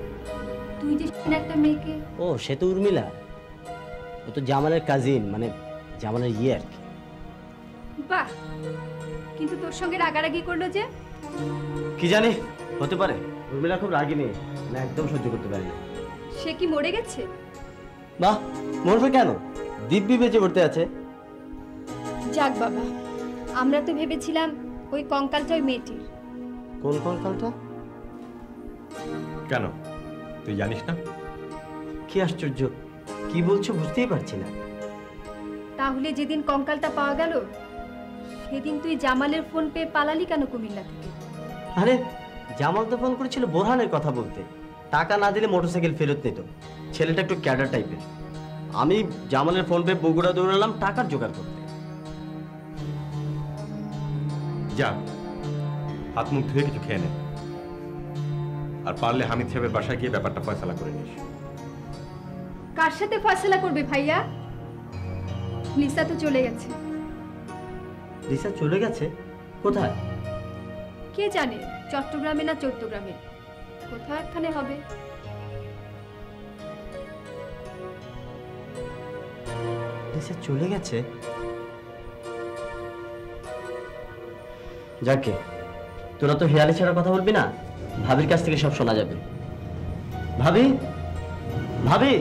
S11: তুই যে একটা মেয়েকে...
S4: ও, সে তো উর্মিলা। ও তো জামালের কাজিন, মানে জামালের ইয়ে আর কি।
S11: বাহ, কিন্তু তোর সঙ্গে রাগারাগি করলো যে?
S4: কি জানি, হতে পারে। উর্মিলা খুব রাগী মেয়ে, না একদম সহ্য করতে পারে না।
S11: সে কি মরে গেছে?
S4: বাহ, মরবে কেন? দিব্যি বেঁচে পড়তে আছে।
S11: যাক বাবা, আমরা তো ভেবেছিলাম ওই কঙ্কালটা ওই মেয়েটির।
S4: কোন কঙ্কালটা?
S6: কেন, তুই জানিস না?
S4: কি আশ্চর্য, কি বলছো বুঝতেই পারছি না।
S11: তাহলে যেদিন কঙ্কালটা পাওয়া গেল সেদিন তুই জামালের ফোন পেয়ে পালালি কেন কুমিল্লা থেকে?
S4: আরে জামাল তো ফোন করেছিল বোরহানের কথা বলতে, টাকা না দিলে মোটরসাইকেল ফেরত নিত। ছেলেটা একটু ক্যাডার টাইপের। আমি জামালের ফোন পেয়ে বগুড়া দৌড়ালাম টাকার জোগাড় করতে।
S6: যা, হাত মুখ ধুয়ে কিছু খেয়ে নে, আর পারলে হামিদ সাহেবের বাসায় গিয়ে ব্যাপারটা ফয়সালা করে নিস।
S11: কার সাথে ফয়সালা করবে ভাইয়া? লিসা তো চলে গেছে।
S4: লিসা চলে গেছে? কোথায়?
S11: কে জানে, চট্টগ্রামে না চট্টগ্রামে, কোথাও একখানে হবে।
S4: লিসা চলে গেছে? যাকে, তোরা তো হেয়ালি ছাড়া কথা বলবি না, ভাবির কাছ থেকে সব শোনা যাবে। ভাবি, ভাবি।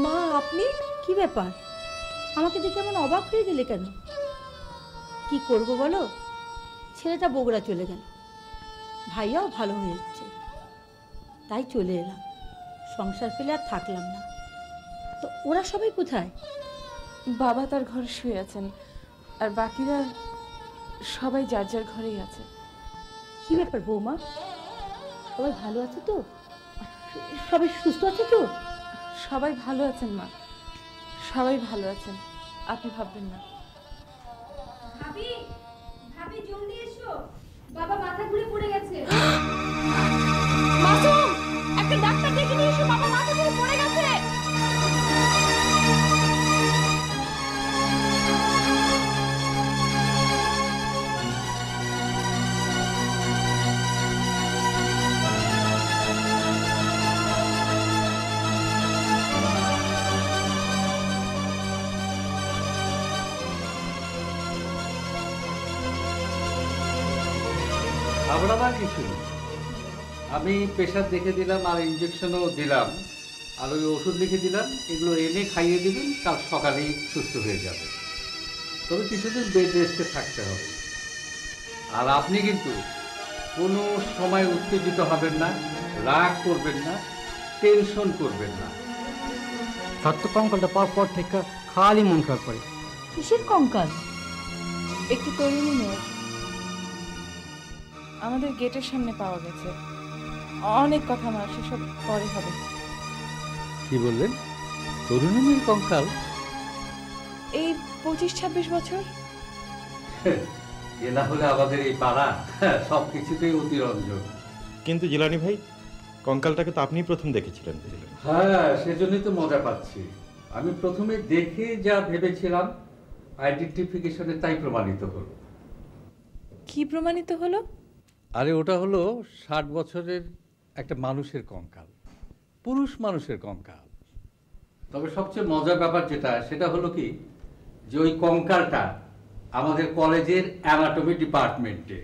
S2: মা, আপনি কি ব্যাপার? আমাকে দেখে এমন অবাক হয়ে গেলে কেন? কি করব বলো, ছেলেটা বগুড়া চলে গেল, ভাইয়াও ভালো হয়ে যাচ্ছে, তাই চলে এলাম। সংসার পেলে আর থাকলাম না। তো ওরা সবাই কোথায়?
S5: বাবা তার ঘরে শুয়ে আছেন, আর বাকিরা সবাই যার যার ঘরেই আছে।
S2: কি ব্যাপার বৌমা, সবাই ভালো আছে তো? সবাই সুস্থ আছে তো?
S5: সবাই ভালো আছেন মা, সবাই ভালো আছেন, আপনি ভাববেন না।
S11: ভাবি, ভাবি জলদি এসো, বাবা মাথা ঘুরে পড়ে গেছে। মাসুম, একটা ডাক্তার ডেকে নিয়ে এসো, বাবা মাথা ঘুরে পড়ে গেছে।
S10: ঘাবড়াবার কিছু, আমি প্রেশার দেখে দিলাম আর ইঞ্জেকশনও দিলাম, আর ওই ওষুধ লিখে দিলাম, এগুলো এনে খাইয়ে দিবেন, কাল সকালেই সুস্থ হয়ে যাবে। তবে কিছুদিন বেড রেস্টে থাকতে হবে। আর আপনি কিন্তু কোনো সময় উত্তেজিত হবেন না, রাগ করবেন না, টেনশন করবেন না।
S12: সত্য কঙ্কালটা পাওয়ার পর থেকে খালি মন খারাপ করে।
S2: কিসের কঙ্কাল?
S5: একটু তরুণী মেয়ে, আমাদের গেটের সামনে পাওয়া গেছে। অনেক কথা মা, সেসব পরে হবে।
S10: কি বললেন? তরুণী মেয়ের কঙ্কাল?
S5: এই 25-26 বছর।
S10: এ না হলে আমাদের এই পাড়া সব কিছুতেই অতিরঞ্জন।
S6: কিন্তু জিলানি ভাই, কঙ্কালটাকে তো আপনিই প্রথম দেখেছিলেন।
S10: হ্যাঁ, সেজন্যই তো মজা পাচ্ছি। আমি প্রথমে দেখে যা ভেবেছিলাম আইডেন্টিফিকেশনে তাই প্রমাণিত হলো।
S5: কি প্রমাণিত হলো?
S10: আরে ওটা হলো 60 বছরের একটা মানুষের কঙ্কাল, পুরুষ মানুষের কঙ্কাল। তবে সবচেয়ে মজার ব্যাপার যেটা, সেটা হলো কি, যে ওই কঙ্কালটা আমাদের কলেজের অ্যানাটমি ডিপার্টমেন্টে।